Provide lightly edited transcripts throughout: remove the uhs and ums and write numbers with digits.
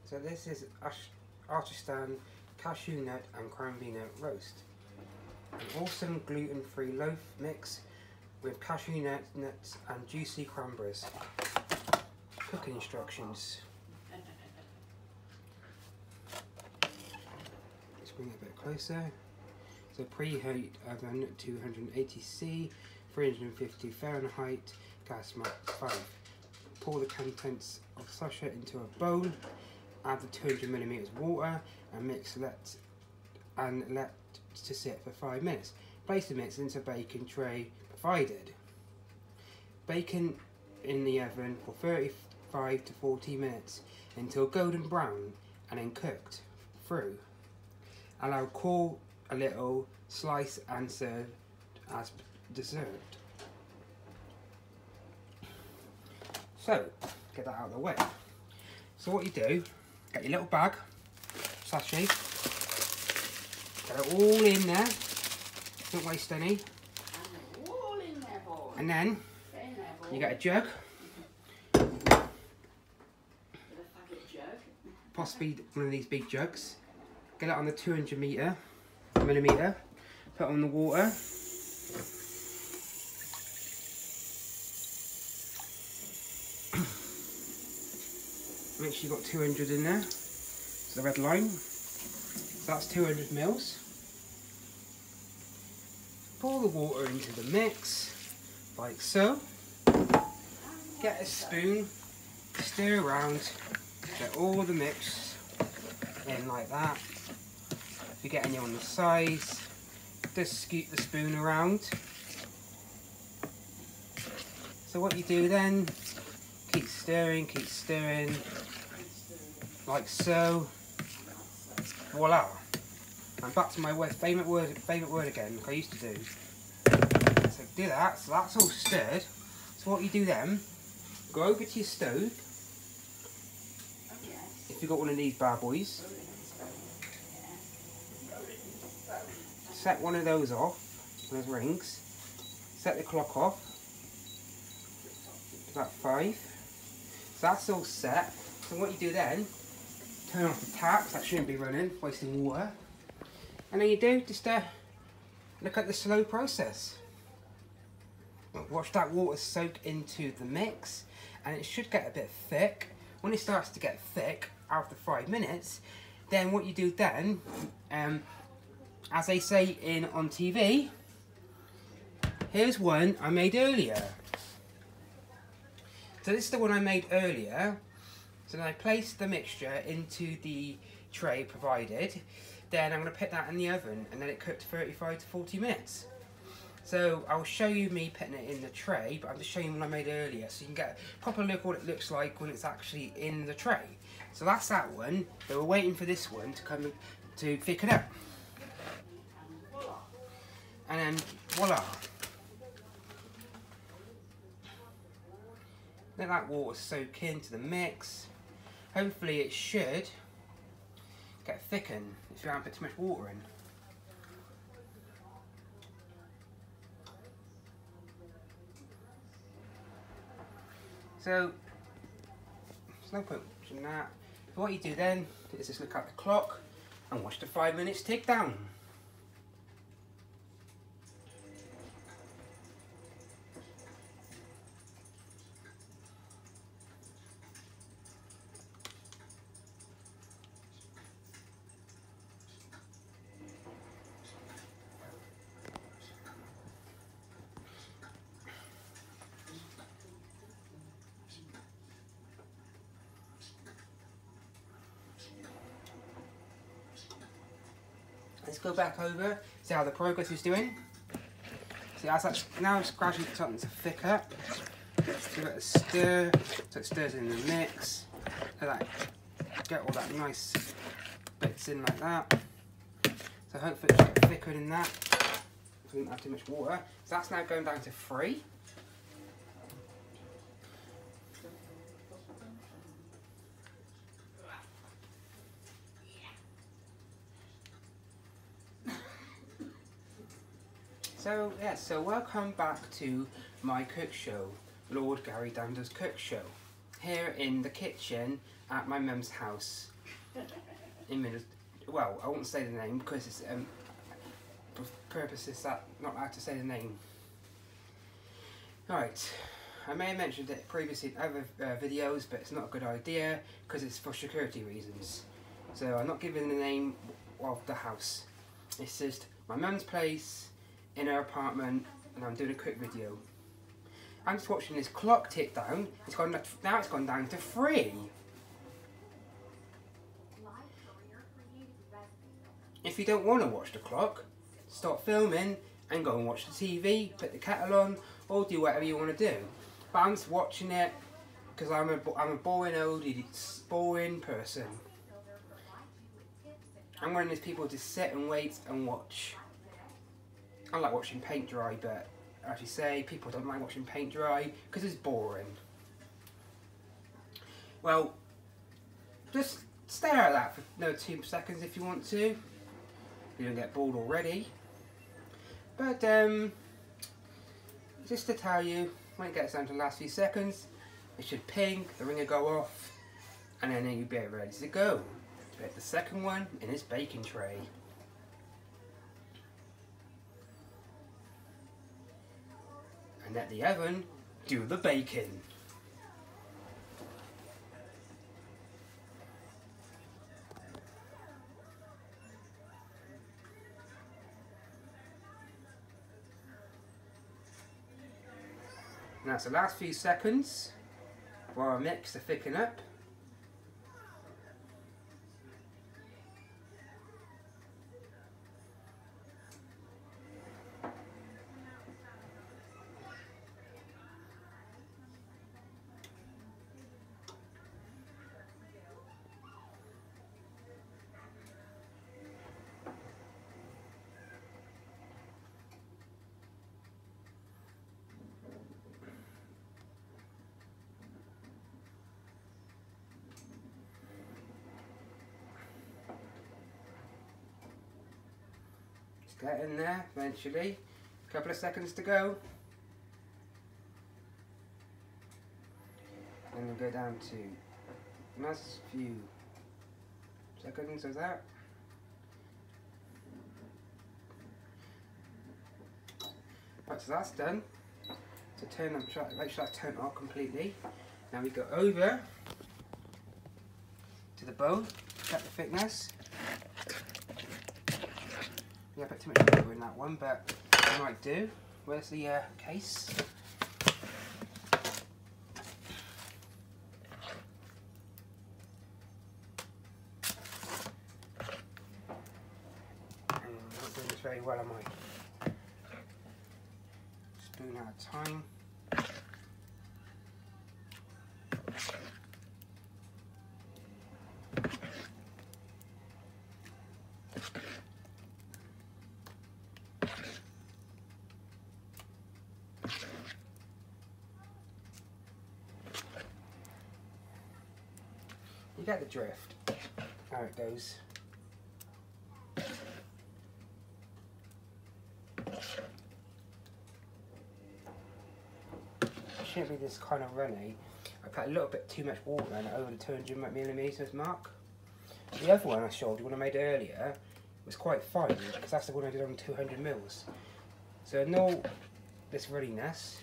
So this is artisan cashew nut and cranberry nut roast. An awesome gluten-free loaf mix with cashew nuts and juicy cranberries. Cooking instructions. Let's bring it a bit closer. So preheat oven 280°C, 350 Fahrenheit, gas max 5. Pour the contents of sachet into a bowl, add the 200ml water and let to sit for 5 minutes. Place the mix into a baking tray provided. Bacon in the oven for 35 to 40 minutes until golden brown and then cooked through. Allow cool a little, slice and serve as dessert. So, get that out of the way. So what you do, get your little bag, sachet, get it all in there, don't waste any. And then, you get a jug, possibly one of these big jugs, get it on the 200mm, put on the water, make sure you've got 200 in there, it's the red line, so that's 200 mils. Pour the water into the mix, like so. Get a spoon, stir around, get all the mix in like that. If you get any on the sides, just scoop the spoon around. So what you do then, keep stirring, like so. Voila! And back to my favourite word again, like I used to do. So do that, so that's all stirred. So what you do then, go over to your stove, if you've got one of these bad boys, set one of those off, one of those rings, set the clock off, about 5, so that's all set. So what you do then, turn off the tap, that shouldn't be running, wasting water, and then you do just look at the slow process. Watch that water soak into the mix, and it should get a bit thick. When it starts to get thick after 5 minutes, then what you do then, as they say on TV, here's one I made earlier. So this is the one I made earlier. So then I placed the mixture into the tray provided. Then I'm going to put that in the oven, and then it cooked 35 to 40 minutes. So I'll show you me putting it in the tray, but I'm just showing you what I made earlier, so you can get a proper look at what it looks like when it's actually in the tray. So that's that one. They were waiting for this one to come to thicken up. And then voila. Let that water soak into the mix. Hopefully it should get thickened if you haven't put too much water in. So, there's no point watching that. So what you do then is just look at the clock and watch the 5 minutes tick down. Let's go back over, see how the progress is doing. See, as that's now it's gradually starting to thick up. Give it a stir, so it stirs in the mix. Like that. Get all that nice bits in like that. So hopefully it'll get thicker than that. Doesn't have too much water. So that's now going down to 3. So yes, so welcome back to my cook show, Lord Gary Dander's Cook Show, here in the kitchen at my mum's house image. Well, I won't say the name because it's for purposes that not allowed to say the name. Alright, I may have mentioned it previously in other videos, but it's not a good idea because it's for security reasons. So I'm not giving the name of the house. It's just my mum's place in her apartment, and I'm doing a quick video. I'm just watching this clock tick down. Now it's gone down to 3. If you don't want to watch the clock, stop filming and go and watch the TV, put the kettle on, or do whatever you want to do. But I'm just watching it because I'm a boring old boring person. I'm one of those people to sit and wait and watch. I like watching paint dry, but as you say, people don't like watching paint dry because it's boring. Well, just stare at that for another 2 seconds if you want to. You don't get bored already. But just to tell you, when it gets down to the last few seconds, it should ping, the ring will go off, and then you'll be ready to go. Put the second one in its baking tray. And let the oven do the baking. Now it's the last few seconds while I mix to thicken up. Get in there eventually. A couple of seconds to go. And we'll go down to last few seconds of that. Right, so that's done. So turn them, make sure that's turned off completely. Now we go over to the bowl, check the thickness. Yeah, I put too much sugar in that one, but I might do. Where's the case? I'm not doing this very well, am I? Spoon at a time. You get the drift. How it goes. It shouldn't be this kind of runny. I put a little bit too much water in it over the 200mm mark. The other one I showed you, when I made it earlier, was quite fine because that's the one I did on 200mm. So no this runniness.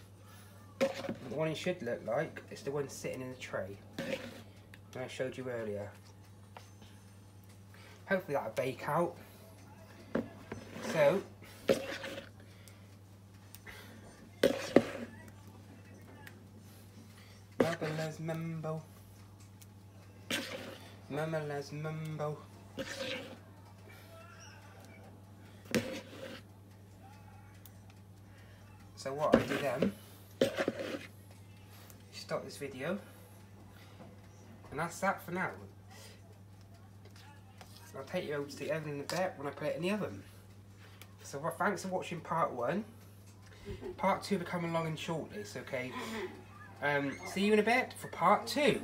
The one it should look like is the one sitting in the tray that I showed you earlier. Hopefully that'll bake out. So Mama loves mumbo. Mama loves mumbo. So what I do then, stop this video, and that's that for now. I'll take you over to the oven in a bit when I put it in the oven. So thanks for watching part 1. Part 2 will be coming along in shortly, so okay. See you in a bit for part 2.